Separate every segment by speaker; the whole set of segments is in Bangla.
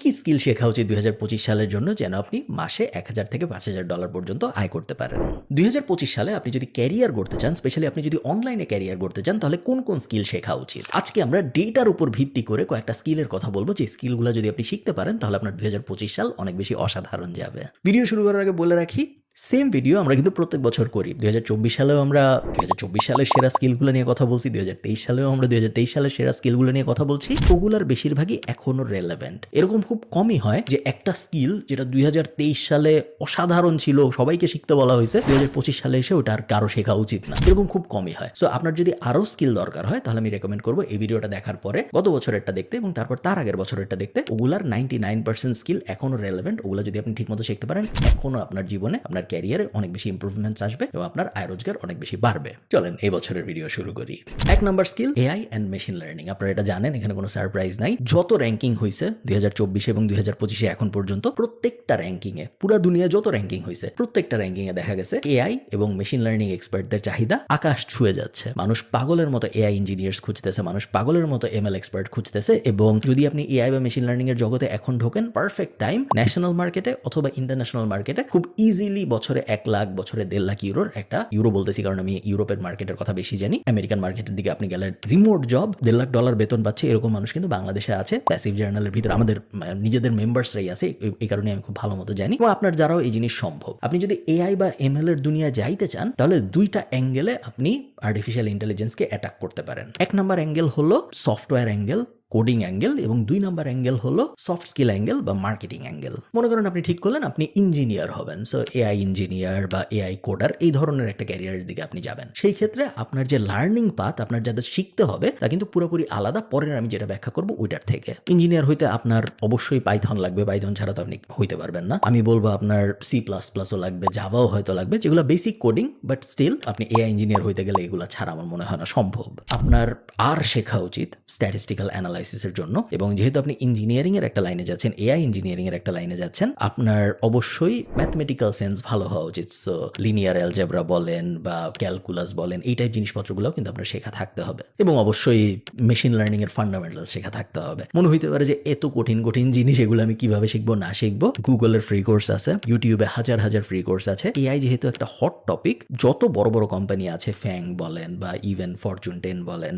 Speaker 1: কি স্কিল শেখা উচিত 2025 সালের জন্য যেন আপনি মাসে $1000 থেকে $5000 পর্যন্ত আয় করতে পারেন? 2025 সালে আপনি যদি ক্যারিয়ার গড়তে চান, স্পেশালি আপনি যদি অনলাইনে ক্যারিয়ার গড়তে চান, তাহলে কোন স্কিল শেখা উচিত? আজকে আমরা ডেটার উপর ভিত্তি করে কয়েকটা স্কিলের কথা বলবো, যে স্কিলগুলো যদি আপনি শিখতে পারেন তাহলে আপনার 2025 সাল অনেক বেশি অসাধারণ যাবে। ভিডিও শুরু করার আগে বলে রাখি, সেম ভিডিও আমরা কিন্তু প্রত্যেক বছর করি। 2024 সালেও আমরা 2024 সালের সেরা স্কিলগুলো নিয়ে কথা বলছি, 2023 সালেও আমরা 2023 সালের সেরা স্কিলগুলো নিয়ে কথা বলছি। ওগুলার বেশিরভাগই এখনো রেলেভেন্ট। এরকম খুব কমই হয় যে একটা স্কিল যেটা 2023 সালে অসাধারণ ছিল, সবাইকে শিখতে বলা হয়েছে, 2025 সালে এসে ওটা আর কারো শেখা উচিত না। এরকম খুব কমই হয়। সো আপনার যদি আরো স্কিল দরকার হয় তাহলে আমি রেকমেন্ড করবো এই ভিডিওটা দেখার পরে গত বছরেরটা দেখতে এবং তারপর তার আগের বছরেরটা দেখতে। ওগুলার 99% স্কিল এখনো রেলেভেন্ট। ওগুলো যদি আপনি ঠিকমতো শিখতে পারেন, এখনো আপনার জীবনে, আপনার ক্যারিয়ারে অনেক বেশি ইমপ্রুভমেন্টস আসবে এবং আপনার আয় রোজগার অনেক বেশি বাড়বে। চলেন এই বছরের ভিডিও শুরু করি। 1 number skill AI and machine learning. আপনারা এটা জানেন, এখানে কোনো সারপ্রাইজ নাই। যত র্যাঙ্কিং হয়েছে 2024 এবং 2025 এখন পর্যন্ত, প্রত্যেকটা র্যাঙ্কিং এ, পুরো দুনিয়া যত র্যাঙ্কিং হয়েছে প্রত্যেকটা র্যাঙ্কিং এ দেখা গেছে এআই এবং মেশিন লার্নিং এক্সপার্টদের চাহিদা আকাশ ছুঁয়ে যাচ্ছে। মানুষ পাগলের মতো এআই ইঞ্জিনিয়ার্স খুঁজতেছে, মানুষ পাগলের মতো এমএল এক্সপার্ট খুঁজতেছে। এবং যদি আপনি এআই বা মেশিন লার্নিং এর জগতে এখন ঢোকেন, পারফেক্ট টাইম ন্যাশনাল মার্কেটে অথবা ইন্টারন্যাশনাল মার্কেটে খুব ইজিলি বছরে 1 লাখ, বছরে 1.5 লাখ ইউরোর, একটা ইউরো বলতেছি কারণ আমি ইউরোপের মার্কেটের কথা বেশি জানি, আমেরিকান মার্কেটের দিকে আপনি গেলে রিমোট জব $1.5 লাখ বেতন পাচ্ছে, এরকম মানুষ কিন্তু বাংলাদেশে আছে। প্যাসিভ জার্নালের ভিতরে আমাদের নিজেদের মেম্বার্সরাই আছে, এই কারণে আমি খুব ভালো মতো জানি। এবং আপনার যারাও এই জিনিস সম্ভব। আপনি যদি এআই বা এমএল এর দুনিয়া যাইতে চান তাহলে দুইটা অ্যাঙ্গেলে আপনি আর্টিফিশিয়াল ইন্টেলিজেন্সকে অ্যাটাক করতে পারেন। 1 নাম্বার অ্যাঙ্গেল হলো সফটওয়্যার অ্যাঙ্গেল, কোডিং অ্যাঙ্গেল, এবং 2 নাম্বার অ্যাঙ্গেল হলো সফট স্কিল অ্যাঙ্গেল বা মার্কেটিং অ্যাঙ্গেল। মনে করেন আপনি ঠিক করলেন আপনি ইঞ্জিনিয়ার হবেন, সো এআই ইঞ্জিনিয়ার বা এআই কোডার, এই ধরনের একটা ক্যারিয়ারের দিকে আপনি যাবেন। সেই ক্ষেত্রে আপনার যে লার্নিং পাথ, আপনার যাদের শিখতে হবে, তা কিন্তু পুরোপুরি আলাদা। পরের আমি যেটা ব্যাখ্যা করবো ওইটার থেকে। ইঞ্জিনিয়ার হইতে আপনার অবশ্যই পাইথন লাগবে, পাইথন ছাড়া তো আপনি হইতে পারবেন না। আমি বলবো আপনার C++ও লাগবে, জাভাও হয়তো লাগবে, যেগুলো বেসিক কোডিং, বাট স্টিল আপনি এআই ইঞ্জিনিয়ার হইতে গেলে এগুলো ছাড়া আমার মনে হয় না সম্ভব। আপনার আর শেখা উচিত স্ট্যাটিস্টিক্যাল অ্যানালাইসিসের জন্য। এবং যেহেতু আপনি ইঞ্জিনিয়ারিং এর একটা লাইনে যাচ্ছেন, এআই ইঞ্জিনিয়ারিং এর একটা লাইনে যাচ্ছেন, আপনার অবশ্যই ম্যাথমেটিক্যাল সেন্স ভালো হওয়া উচিত। সো লিনিয়ার অ্যালজেব্রা বলেন বা ক্যালকুলাস বলেন, এই টাইপ জিনিসপত্রগুলো কিন্তু আপনার শেখা থাকতে হবে। এবং অবশ্যই মেশিন লার্নিং এর ফান্ডামেন্টাল শেখা থাকতে হবে। মনে হইতে পারে যে এত কঠিন জিনিস, এগুলো আমি কিভাবে শিখবো না শিখবো। গুগলের ফ্রি কোর্স আছে, ইউটিউবে হাজার ফ্রি কোর্স আছে। এআই যেহেতু একটা হট টপিক, যত বড় কোম্পানি আছে, ফ্যাং বলেন বা ইভেন ফরচুন 10 বলেন,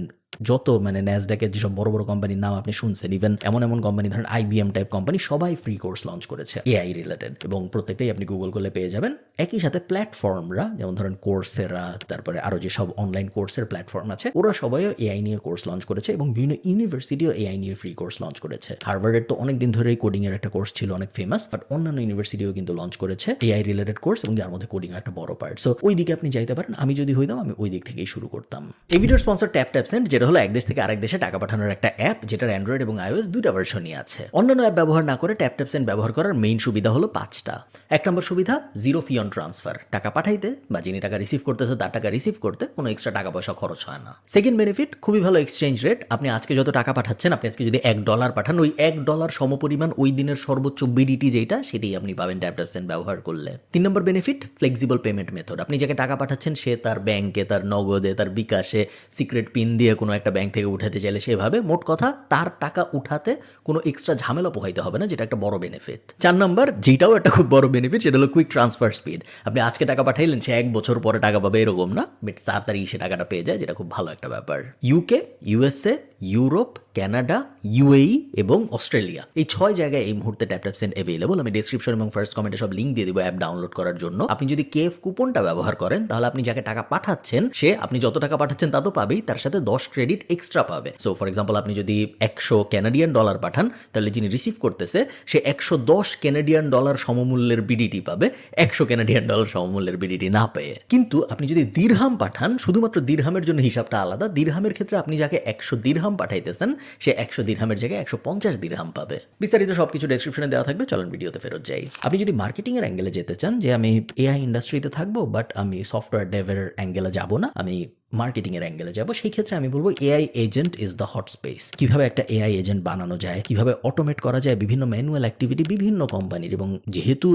Speaker 1: যত ন্যাসড্যাকের যেসব বড় কোম্পানির নাম আপনি শুনছেন, ইভেন এমন কোম্পানি ধরেন আইবিএম টাইপ কোম্পানি, সবাই ফ্রি কোর্স লঞ্চ করেছে এআই রিলেটেড, এবং প্রত্যেকটাই আপনি গুগল করলে পেয়ে যাবেন। একই সাথে প্ল্যাটফর্মরা, যেমন ধরেন কোর্সেরা, তারপরে আরো যেসব অনলাইন কোর্সের প্ল্যাটফর্ম আছে, ওরা সবাইও এআই নিয়ে কোর্স লঞ্চ করেছে এবং বিভিন্ন ইউনিভার্সিটিও এআই নিয়ে ফ্রি কোর্স লঞ্চ করেছে। হার্ভার্ডের তো অনেকদিন ধরেই কোডিং এর একটা কোর্স ছিল, অনেক ফেমাস, বাট অন্যান্য ইউনিভার্সিটিও কিন্তু লঞ্চ করেছে এআই রিলেটেড কোর্স, এবং যার মধ্যে কোডিং একটা বড় পার্ট। সো ওই দিকে আপনি যাইতে পারেন। আমি যদি হইতাম আমি ওই দিক থেকেই শুরু করতাম। এই ভিডিওর স্পন্সর ট্যাপসেন্ড, যেটা হলো এক দেশ থেকে আরেক দেশে টাকা পাঠানোর একটা অ্যাপ, যেটার অ্যান্ড্রয়েড এবং আইওএস দুইটা ভার্সনই আছে। অন্যান্য অ্যাপ ব্যবহার না করে ট্যাপসেন্ড ব্যবহার করার মেইন সুবিধা হলো 5টা। 1 নম্বর সুবিধা, জিরো ফি অন ট্রান্সফার। টাকা পাঠাইতে বা যিনি টাকা রিসিভ করতেছে তার টাকা রিসিভ করতে কোনো এক্সট্রা টাকা পয়সা খরচ হয় না। সেকেন্ড বেনিফিট, খুবই ভালো এক্সচেঞ্জ রেট। আপনি আজকে যত টাকা পাঠাচ্ছেন, আপনি আজকে যদি $1 পাঠান, ওই $1 সমপরিমাণ ওই দিনের সর্বোচ্চ বিডিটি যেটা, সেটাই আপনি পাবেন ট্যাপসেন্ড ব্যবহার করলে। 3 নম্বর বেনিফিট, ফ্লেক্সিবল পেমেন্ট মেথড। আপনি যাকে টাকা পাঠাচ্ছেন সে তার ব্যাংকে, তার নগদে, তার বিকাশে সিক্রেট পিন দিয়ে কোনো একটা ব্যাংক থেকে উঠাতে চাইলে সেভাবে, মোট কথা তার টাকা উঠাতে কোনো এক্সট্রা ঝামেলা পোহাইতে হবে না, যেটা একটা বড় বেনিফিট। 4 নম্বর, যেটাও একটা খুব বড় বেনিফিট, সেটা হলো কুইক ট্রান্সফার স্পিড। আপনি আজকে টাকা পাঠাইলেন, সে 1 বছর পরে টাকা পাবে এরকম না, বাট তাড়াতাড়ি সে টাকাটা পেয়ে যায়, যেটা খুব ভালো একটা ব্যাপার। UK, USA, Europe, Canada, UAE এবং অস্ট্রেলিয়া, এই 6 জায়গায় এই মুহূর্তে ট্যাপসেন্ড অ্যাভেলেবল। আমি ডেসক্রিপশন এবং ফার্স্ট কমেন্টে সব লিঙ্ক দিয়ে দিব অ্যাপ ডাউনলোড করার জন্য। আপনি যদি কেএফ কুপনটা ব্যবহার করেন, তাহলে আপনি যাকে টাকা পাঠাচ্ছেন সে, আপনি যত টাকা পাঠাচ্ছেন তা তো পাবেই, তার সাথে 10 ক্রেডিট এক্সট্রা পাবে। সো ফর এক্সাম্পল, আপনি যদি $100 পাঠান, তাহলে যিনি রিসিভ করতেছে সে $110 সমমূল্যের বিডিটি পাবে, $100 সমমূল্যের বিডিটি না পেয়ে। কিন্তু আপনি যদি দিরহাম পাঠান, শুধুমাত্র দিরহামের জন্য হিসাবটা আলাদা। দিরহামের ক্ষেত্রে আপনি যাকে 100 দিরহাম পাঠাইতেছেন, সে 100 দিরহামের জায়গায় 150 দিরহাম পাবে। বিস্তারিত সবকিছু ডেসক্রিপশনে দেওয়া থাকবে, চলুন ভিডিওতে ফেরত যাই। আপনি যদি মার্কেটিং এর অ্যাঙ্গেলে যেতে চান, যে আমি এআই ইন্ডাস্ট্রিতে থাকবো বাট আমি সফটওয়্যার ডেভের অ্যাঙ্গেলে যাব না, আমি মার্কেটিং এর অ্যাঙ্গেলে যাব, সেই ক্ষেত্রে আমি বলবো AI agent is the hot space. কিভাবে একটা এআই এজেন্ট বানানো যায়, কিভাবে অটোমেট করা যায় বিভিন্ন ম্যানুয়াল অ্যাক্টিভিটি বিভিন্ন কোম্পানির, এবং যেহেতু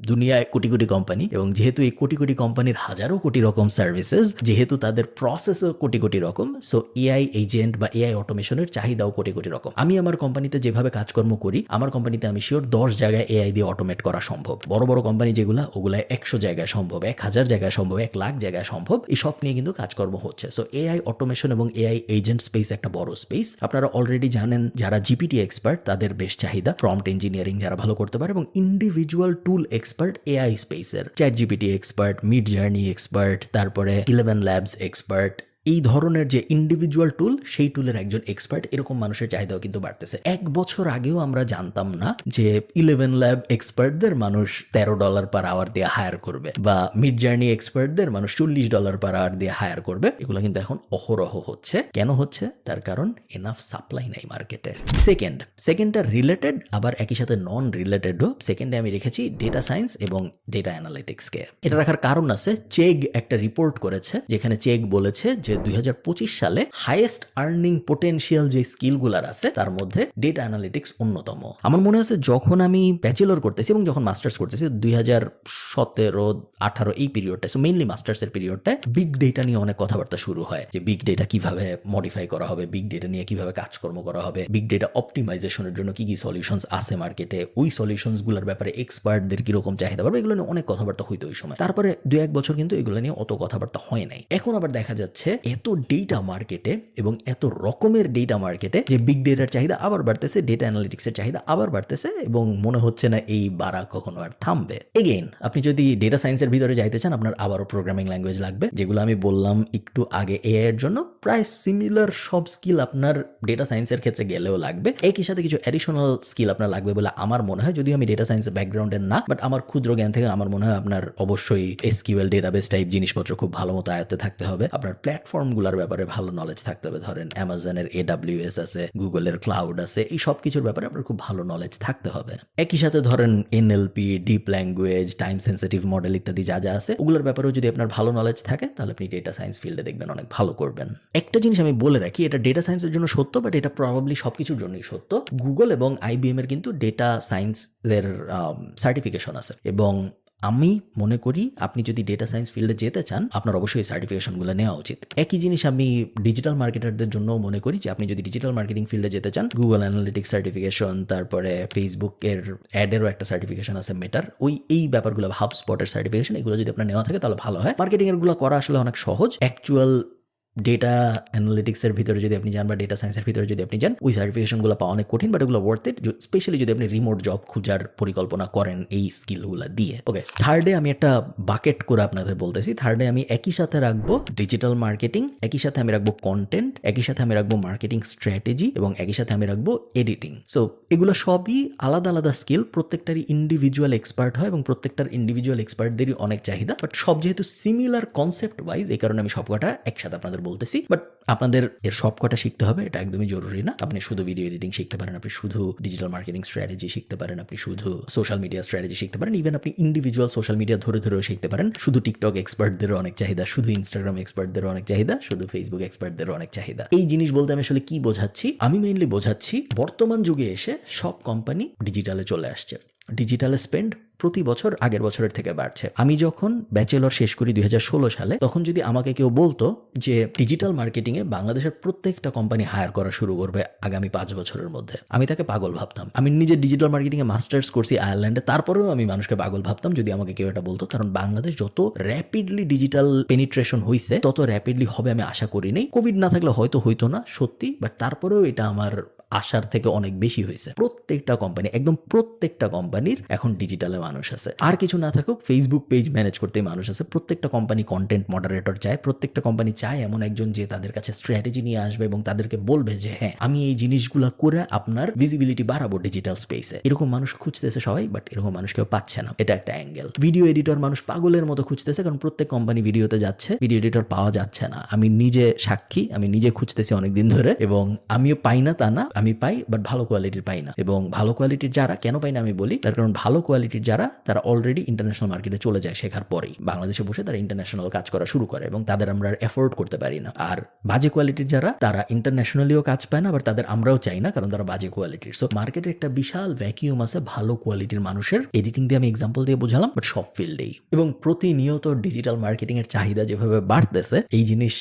Speaker 1: দুনিয়ায় কোটি কোটি কোম্পানি, এবং যেহেতু এই কোটি কোটি কোম্পানির হাজারো কোটি রকম সার্ভিসেস, যেহেতু তাদের প্রসেসও কোটি কোটি রকম, সো এআই এজেন্ট বা এআই অটোমেশনের চাহিদাও কোটি কোটি রকম। আমি আমার কোম্পানিতে যেভাবে কাজকর্ম করি, আমার কোম্পানিতে আমি শিওর 10 জায়গায় এআই দিয়ে অটোমেট করা সম্ভব। বড় বড় কোম্পানি যেগুলো, ওগুলায় 100 জায়গায় সম্ভব, 1000 জায়গায় সম্ভব, 1 লাখ জায়গায় সম্ভব। এই সব নিয়ে কিন্তু কাজকর্ম হচ্ছে। সো এআই অটোমেশন এবং এআই এজেন্ট স্পেস একটা বড় স্পেস। আপনারা অলরেডি জানেন যারা জিপিটি এক্সপার্ট তাদের বেশ চাহিদা, প্রম্পট ইঞ্জিনিয়ারিং যারা ভালো করতে পারে, এবং ইন্ডিভিজুয়াল টুল এক্সপার্ট এআই স্পেসের, chat GPT expert, mid journey expert, তারপরে 11 ল্যাবস এক্সপার্ট, এই ধরনের যে ইন্ডিভিজুয়াল টুল, সেই টুলের একজন এক্সপার্ট, এরকম মানুষের চাহিদাও কিন্তু বাড়তেছে। 1 বছর আগেও আমরা জানতাম না যে 11 ল্যাব এক্সপার্টদের মানুষ $13 পার আওয়ার দিয়ে হায়ার করবে, বা মিড জার্নি এক্সপার্টদের মানুষ $40 পার আওয়ার দিয়ে হায়ার করবে। এগুলো কিন্তু এখন অহরহ হচ্ছে। কেন হচ্ছে? তার কারণ এনাফ সাপ্লাই নাই মার্কেটে। সেকেন্ডটা রিলেটেড, আবার একই সাথে নন রিলেটেডও। সেকেন্ডে আমি রেখেছি ডেটা সায়েন্স এবং ডেটা অ্যানালিটিক্সকে। এটা রাখার কারণ আছে, চেগ একটা রিপোর্ট করেছে, যেখানে চেগ বলেছে যে 2025 সালে হাইয়েস্ট আর্নিং পোটেনশিয়াল যে স্কিলগুলার আছে তার মধ্যে ডেটা অ্যানালিটিক্স অন্যতম। আমার মনে আছে যখন আমি ব্যাচেলর করতেছি এবং যখন মাস্টার্স করতেছি 2017-18 এই পিরিয়ডটা, সো মেইনলি মাস্টার্সের পিরিয়ডটায় বিগ ডেটা নিয়ে অনেক কথাবার্তা শুরু হয়, যে বিগ ডেটা কিভাবে মডিফাই করা হবে, বিগ ডেটা নিয়ে কিভাবে কাজকর্ম করা হবে, বিগ ডেটা অপটিমাইজেশনের জন্য কি কি সলিউশনস আছে মার্কেটে, ওই সলিউশনসগুলোর ব্যাপারে এক্সপার্টদের কিরকম চাহিদা পাবে, এগুলো নিয়ে অনেক কথাবার্তা হইতো ওই সময়। তারপরে 2-1 বছর কিন্তু এগুলো নিয়ে অত কথাবার্তা হয় নাই। এখন আবার দেখা যাচ্ছে এত ডেটা মার্কেটে এবং এত রকমের ডেটা মার্কেটে যে বিগ ডেটার চাহিদা আবার বাড়তেছে, ডেটা অ্যানালিটিক্সের চাহিদা আবার বাড়তেছে, এবং মনে হচ্ছে না এই বাড়া কখনো আর থামবে। এগেইন, আপনি যদি ডেটা সায়েন্সের ভিতরে যাইতে চান, আপনার আবারও প্রোগ্রামিং ল্যাঙ্গুয়েজ লাগবে, যেগুলো আমি বললাম একটু আগে এআই এর জন্য। প্রায় সিমিলার সব স্কিল আপনার ডেটা সায়েন্সের ক্ষেত্রে গেলেও লাগবে। একই সাথে কিছু অ্যাডিশনাল স্কিল আপনার লাগবে বলে আমার মনে হয়, যদিও আমি ডেটা সায়েন্সের ব্যাকগ্রাউন্ডের না, বাট আমার ক্ষুদ্র জ্ঞান থেকে আমার মনে হয় আপনার অবশ্যই এসকিউএল ডেটাবেস টাইপ জিনিসপত্র খুব ভালো মতো আয়ত্তে থাকতে হবে। আপনার প্ল্যাটফর্মগুলোর ব্যাপারে ভালো নলেজ থাকতে হবে। ধরেন অ্যামাজনের AWS আছে, গুগলের ক্লাউড আছে, এই সব কিছুর ব্যাপারে আপনার খুব ভালো নলেজ থাকতে হবে। একই সাথে ধরেন NLP, deep language, time sensitive model ইত্যাদি যা যা আছে, ওগুলোর ব্যাপারেও যদি আপনার ভালো নলেজ থাকে, তাহলে আপনি ডেটা সায়েন্স ফিল্ডে দেখবেন অনেক ভালো করবেন। একটা জিনিস আমি বলে রাখি, এটা ডেটা সায়েন্সের জন্য সত্য, বাট এটা প্রবাবলি সবকিছুর জন্যই সত্য। গুগল এবং IBM এর কিন্তু ডেটা সায়েন্সের সার্টিফিকেশন আছে, এবং আমি মনে করি আপনি যদি ডেটা সায়েন্স ফিল্ডে যেতে চান, আপনার অবশ্যই সার্টিফিকেশনগুলো নেওয়া উচিত। একই জিনিস আমি ডিজিটাল মার্কেটারদের জন্য মনে করি, যে আপনি যদি ডিজিটাল মার্কেটিং ফিল্ডে যেতে চান, গুগল অ্যানালিটিক্স সার্টিফিকেশন, তারপরে ফেসবুকের অ্যাডেরও একটা সার্টিফিকেশন আছে, মেটার, এই ব্যাপারগুলো, হাবস্পটের সার্টিফিকেশন, এগুলো যদি আপনার নেওয়া থাকে তাহলে ভালো হয়। মার্কেটিং এরগুলো করা আসলে অনেক সহজ। অ্যাকচুয়াল ডেটা অ্যানালিটিক্সের ভিতরে যদি আপনি যান বা ডেটা সায়েন্সের ভিতরে যদি আপনি যান, ওই সার্টিফিকেশনগুলো পাওয়া অনেক কঠিন, বাট এগুলো ওয়ার্থ ইট, স্পেশালি যদি আপনি রিমোট জব খোঁজার পরিকল্পনা করেন এই স্কিলগুলো দিয়ে। ওকে, থার্ডে আমি একটা বাকেট করে আপনাদের বলতেছি। থার্ডে আমি একই সাথে রাখবো ডিজিটাল মার্কেটিং, একই সাথে আমি রাখবো কন্টেন্ট, একই সাথে আমি রাখবো মার্কেটিং স্ট্র্যাটেজি, এবং একই সাথে আমি রাখবো এডিটিং। সো এগুলো সবই আলাদা আলাদা স্কিল, প্রত্যেকটারই ইন্ডিভিজুয়াল এক্সপার্ট হয়, এবং প্রত্যেকটার ইন্ডিভিজুয়াল এক্সপার্টদেরই অনেক চাহিদা, বাট সব যেহেতু সিমিলার কনসেপ্ট ওয়াইজ, এই কারণে আমি সবকটা একসাথে আপনাদের বলতেছি। বাট আপনাদের এর সবকটা শিখতে হবে, এটা একদমই জরুরি না। আপনি শুধু ভিডিও এডিটিং শিখতে পারেন, আপনি শুধু ডিজিটাল মার্কেটিং স্ট্র্যাটেজি শিখতে পারেন, আপনি শুধু সোশ্যাল মিডিয়া স্ট্র্যাটেজি শিখতে পারেন, ইভেন আপনি ইন্ডিভিজুয়াল সোশ্যাল মিডিয়া ধরে ধরেও শিখতে পারেন। শুধু টিকটক এক্সপার্টদেরও অনেক চাহিদা, শুধু ইনস্টাগ্রাম এক্সপার্টদেরও অনেক চাহিদা, শুধু ফেসবুক এক্সপার্টদেরও অনেক চাহিদা। এই জিনিস বলতে আমি আসলে কি বোঝাচ্ছি? আমি মেইনলি বোঝাচ্ছি বর্তমান যুগে এসে সব কোম্পানি ডিজিটালে চলে আসছে। ডিজিটাল স্পেন্ড প্রতি বছর আগের বছরের থেকে বাড়ছে। আমি যখন ব্যাচেলর শেষ করি 2016 সালে, তখন যদি আমাকে কেউ বলতো যে ডিজিটাল মার্কেটিংয়ে বাংলাদেশের প্রত্যেকটা কোম্পানি হায়ার করা শুরু করবে আগামী 5 বছরের মধ্যে, আমি তাকে পাগল ভাবতাম। আমি নিজে ডিজিটাল মার্কেটিংয়ে মাস্টার্স করছি আয়ারল্যান্ডে, তারপরেও আমি মানুষকে পাগল ভাবতাম যদি আমাকে কেউ এটা বলতো, কারণ বাংলাদেশ যত র্যাপিডলি ডিজিটাল পেনিট্রেশন হয়েছে তত র্যাপিডলি হবে আমি আশা করি নাই। কোভিড না থাকলে হয়তো হইতো না, সত্যি, বাট তারপরেও এটা আমার আশার থেকে অনেক বেশি হয়েছে। প্রত্যেকটা কোম্পানি, একদম প্রত্যেকটা কোম্পানির এখন ডিজিটালে মানুষ আছে। আর কিছু না থাকুক, ফেসবুক পেজ ম্যানেজ করতেই মানুষ আছে। প্রত্যেকটা কোম্পানি কন্টেন্ট মডারেটর চায়, প্রত্যেকটা কোম্পানি চায় এমন একজন যে তাদের কাছে স্ট্র্যাটেজি নিয়ে আসবে এবং তাদেরকে বলবে যে হ্যাঁ, আমি এই জিনিসগুলো করে আপনার ভিজিবিলিটি বাড়াবো ডিজিটাল স্পেসে। এরকম মানুষ খুঁজতেছে সবাই, বাট এরকম মানুষ কেউ পাচ্ছে না। এটা একটা অ্যাঙ্গেল। ভিডিও এডিটর মানুষ পাগলের মতো খুঁজতেছে, কারণ প্রত্যেক কোম্পানি ভিডিওতে যাচ্ছে, ভিডিও এডিটর পাওয়া যাচ্ছে না। আমি নিজে সাক্ষী, আমি নিজে খুঁজতেছি অনেকদিন ধরে, এবং আমিও পাই না তা না, আমি পাই, বাট ভালো কোয়ালিটির পাই না। এবং ভালো কোয়ালিটির যারা কেন পাই না আমি বলি, তার কারণ ভালো কোয়ালিটির যারা তারা অলরেডি ইন্টারন্যাশনাল মার্কেটে চলে যায় শেখার পরেই, বাংলাদেশে বসে তারা ইন্টারন্যাশনাল কাজ করা শুরু করে এবং তাদের আমরা এফোর্ড করতে পারি না। আর বাজে কোয়ালিটির যারা তারা ইন্টারন্যাশনালিও কাজ পায় না, আবার তাদের আমরাও চাই না, কারণ তারা বাজে কোয়ালিটির। সো মার্কেটে একটা বিশাল ভ্যাকিউম আছে ভালো কোয়ালিটির মানুষের। এডিটিং দিয়ে আমি এক্সাম্পল দিয়ে বোঝালাম, বাট সব ফিল্ডেই। এবং প্রতিনিয়ত ডিজিটাল মার্কেটিং এর চাহিদা যেভাবে বাড়তেছে, এই জিনিস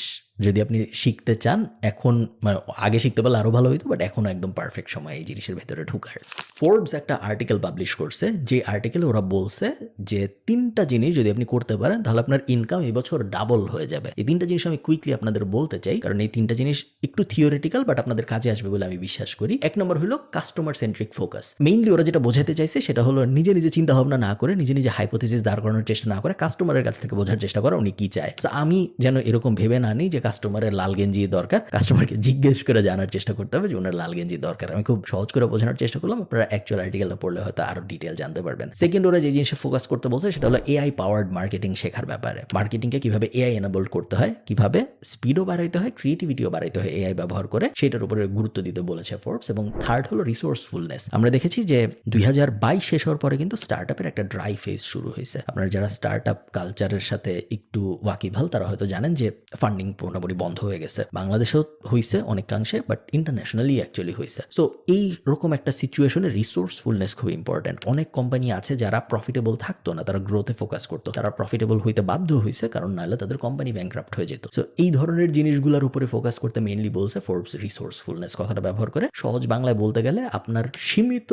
Speaker 1: যদি আপনি শিখতে চান এখন, মানে আগে শিখতে পারলে আরো ভালো হইতো, বাট এখনো একদম পারফেক্ট সময় এই জিনিসের ভেতরে ঢুকার। ফোর্বস একটা আর্টিকেল পাবলিশ করছে, যে আর্টিকেলে ওরা বলছে যে 3টা জিনিস যদি আপনি করতে পারেন তাহলে আপনার ইনকাম এই বছর ডাবল হয়ে যাবে। এই 3টা জিনিস আমি কুইকলি আপনাদের বলতে চাই, কারণ এই 3টা জিনিস একটু থিওরিটিক্যাল, বাট আপনাদের কাজে আসবে বলে আমি বিশ্বাস করি। 1 নম্বর হলো কাস্টমার সেন্ট্রিক ফোকাস। মেইনলি ওরা যেটা বোঝাতে চাইছে সেটা হলো নিজে নিজে চিন্তা ভাবনা না করে, নিজে নিজে হাইপোথিসিস দাঁড় করানোর চেষ্টা না করে, কাস্টমারের কাছ থেকে বোঝার চেষ্টা করা উনি কি চায়। তো আমি যেন এরকম ভেবে না নিই যে কাস্টমারের লাল গেঞ্জি দরকার, কাস্টমারকে জিজ্ঞেস করে জানার চেষ্টা করতে হবে যে ওনার লাল গেঞ্জি দরকার। আমি খুব সহজ করে বোঝানোর চেষ্টা করলাম, আপনারা অ্যাকচুয়াল আর্টিকেলটা পড়লে হয়তো আরো ডিটেল জানতে পারবেন। সেকেন্ড, ওরা যে জিনিসে ফোকাস করতে বলছে সেটা হলো এআই পাওয়ার্ড মার্কেটিং শেখার ব্যাপারে। মার্কেটিংকে কিভাবে এআই এনাবল করতে হয়, কিভাবে স্পিডও বাড়াইতে হয়, ক্রিয়েটিভিটিও বাড়াইতে হয় এআই ব্যবহার করে, সেটার উপরে গুরুত্ব দিতে বলেছে ফোর্বস। এবং থার্ড হলো রিসোর্সফুলনেস। আমরা দেখেছি যে 2022 শেষ হওয়ার পরে কিন্তু স্টার্টআপের একটা ড্রাই ফেজ শুরু হয়েছে। আপনারা যারা স্টার্টআপ কালচারের সাথে একটু ওয়াকিবহাল তারা হয়তো জানেন যে ফান্ডিং পুরোপুরি বন্ধ হয়ে গেছে। বাংলাদেশেও হয়েছে অনেকাংশে, বাট ইন্টারন্যাশনালি অ্যাকচুয়ালি হয়েছে। সো এই রকম একটা সিচুয়েশনে রিসোর্সফুলনেস খুব ইম্পর্টেন্ট। অনেক কোম্পানি আছে যারা প্রফিটেবল থাকতো না, তারা গ্রোথে ফোকাস করতো, তারা প্রফিটেবল হইতে বাধ্য হয়েছে, কারণ নাহলে তাদের কোম্পানি ব্যাংক্রাপ্ট হয়ে যেত। সো এই ধরনের জিনিসগুলোর উপরে ফোকাস করতে মেইনলি বলছে ফোর্বস রিসোর্সফুলনেস কথাটা ব্যবহার করে। সহজ বাংলায় বলতে গেলে আপনার সীমিত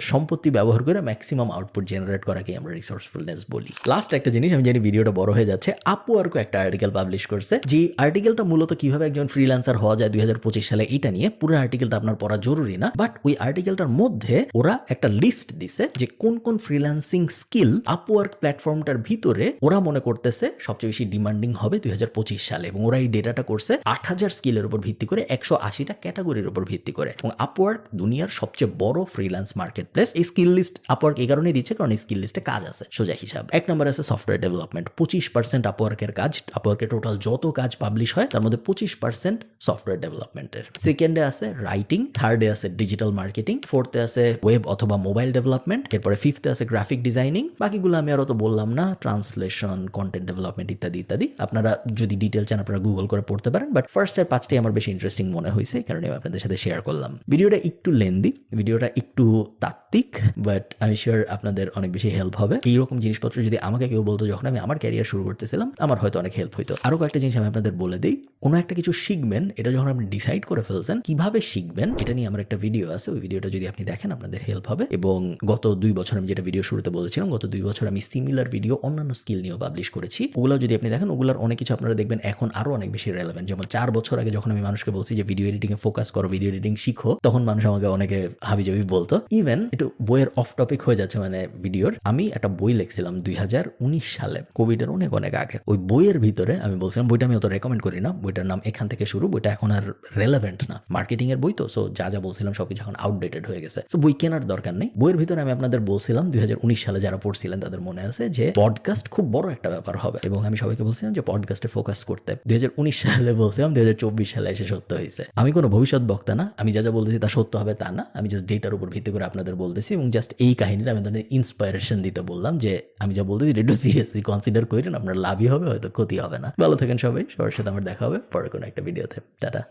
Speaker 1: সম্পত্তি ব্যবহার করে ম্যাক্সিমাম আউটপুট জেনারেট করাকে আমরা রিসোর্সফুলনেস বলি। লাস্ট একটা জিনিস, আমি জানি ভিডিওটা বড় হয়ে যাচ্ছে, আপওয়ার্কও একটা আর্টিকেল পাবলিশ করছে, যে আর্টিকেলটা মূলত কিভাবে একজন ফ্রিল্যান্সার হওয়া যায় 2025 সালে এটা নিয়ে। পুরো আর্টিকেলটা আপনার পড়া জরুরি না, বাট ওই আর্টিকেলটার মধ্যে ওরা একটা লিস্ট দিছে যে কোন কোন ফ্রিল্যান্সিং স্কিল আপওয়ার্ক প্ল্যাটফর্মটার ভিতরে ওরা মনে করতেছে সবচেয়ে বেশি ডিমান্ডিং হবে 2025 সালে। এবং ওরা এই ডেটাটা করছে 8000 স্কিলের উপর ভিত্তি করে, 180টা ক্যাটাগরির উপর ভিত্তি করে। এবং আপওয়ার্ক দুনিয়ার সবচেয়ে বড় ফ্রিল্যান্স মার্কেট প্লেস। এই স্কিল লিস্ট আপওয়ার্ক এই কারণেই দিচ্ছে কারণ এই স্কিল লিস্টে কাজ আছে। সোজা হিসাব 1 নম্বর আছে সফটওয়্যার ডেভেলপমেন্ট, 25% আপওয়ার্কের কাজ। আপওয়ার্কের টোটাল যত কাজ পাবলিশ হয় তার মধ্যে 25% সফটওয়্যার ডেভেলপমেন্টের। সেকেন্ডে আছে রাইটিং, থার্ডে আছে ডিজিটাল মার্কেটিং, ফোর্থে আছে ওয়েব অথবা মোবাইল ডেভেলপমেন্ট, এরপরে ফিফথে আছে গ্রাফিক ডিজাইনিং। বাকিগুলো আমি আরো তো বললাম না, ট্রান্সলেশন, কন্টেন্ট ডেভেলপমেন্ট ইত্যাদি ইত্যাদি। আপনারা যদি ডিটেল চান আপনারা গুগল করে পড়তে পারেন, বাট ফার্স্টের 5টাই আমার বেশি ইন্টারেস্টিং মনে হয়েছে, কারণ আমি আপনাদের সাথে শেয়ার করলাম। ভিডিওটা একটু লেন্দি, ভিডিওটা একটু তাত্ত্বিক, বাট আমি শিওর আপনাদের অনেক বেশি হেল্প হবে। এইরকম জিনিসপত্র যদি আমাকে কেউ বলতো যখন আমি আমার ক্যারিয়ার শুরু করতেছিলাম, আমার হয়তো অনেক হেল্প হইতো। আরো কয়েকটা জিনিস আমি আপনাদের বলে দিই। কোনো একটা কিছু শিখবেন, এটা যখন আপনি ডিসাইড করে ফেলছেন কিভাবে শিখবেন, এটা নিয়ে আমার একটা ভিডিও আছে। ওই ভিডিওটা যদি আপনি দেখেন আপনাদের হেল্প হবে। এবং গত 2 বছর আমি যেটা ভিডিও শুরুতে বলেছিলাম, গত 2 বছর আমি সিমিলার ভিডিও অন্যান্য স্কিল নিয়েও পাবলিশ করেছি। ওগুলো যদি আপনি দেখেন, ওগুলোর অনেক কিছু আপনারা দেখবেন এখন আরো অনেক বেশি রেলেভেন্ট। যেমন 4 বছর আগে যখন আমি মানুষকে বলছি যে ভিডিও এডিটিং এ ফোকাস করো, ভিডিও এডিটিং শিখো, তখন মানুষ আমাকে অনেকে হাবিজাবি বলতো। ইভেন একটু বইয়ের অফ টপিক হয়ে যাচ্ছে মানে ভিডিওর, আমি একটা বই লিখছিলাম 2019 সালে, কোভিড এর অনেক অনেক আগে। ওই বইয়ের ভিতরে আমি বলছিলাম, বইটা আমি অত রেকমেন্ড করি না, বইটার নাম এখান থেকে শুরু। বইটা এখন আর রেলেভেন্ট না, মার্কেটিং এর বই তো, সো যা যা বলছিলাম সবকিছু এখন আউটডেটেড হয়ে গেছে। সো বই কেনার দরকার নেই। বইয়ের ভিতরে আমি আপনাদের বলছিলাম 2019 সালে যারা পড়ছিলেন তাদের মনে আছে যে পডকাস্ট খুব বড় একটা ব্যাপার হবে, এবং আমি সবাইকে বলছিলাম যে পডকাস্টে ফোকাস করতে। 2019 সালে বলছিলাম, 2024 সালে এসে সত্য হয়েছে। আমি কোনো ভবিষ্যৎ বক্তা না, আমি যা যা বলতেছি তা সত্য হবে তা না, আমি জাস্ট ডেটার উপর ভিত্তি করে আপনাদের বলতেছি। এবং জাস্ট এই কাহিনীটা আমি তাদের ইন্সপায়ারেশন দিতে বললাম যে আমি যা বলতেছি একটু সিরিয়াসলি কনসিডার করেন, আপনার লাভই হবে, হয়তো ক্ষতি হবে না। ভালো থাকেন সবাই, সবার সাথে আমার দেখা হবে পরে কোনো একটা ভিডিওতে। টাটা।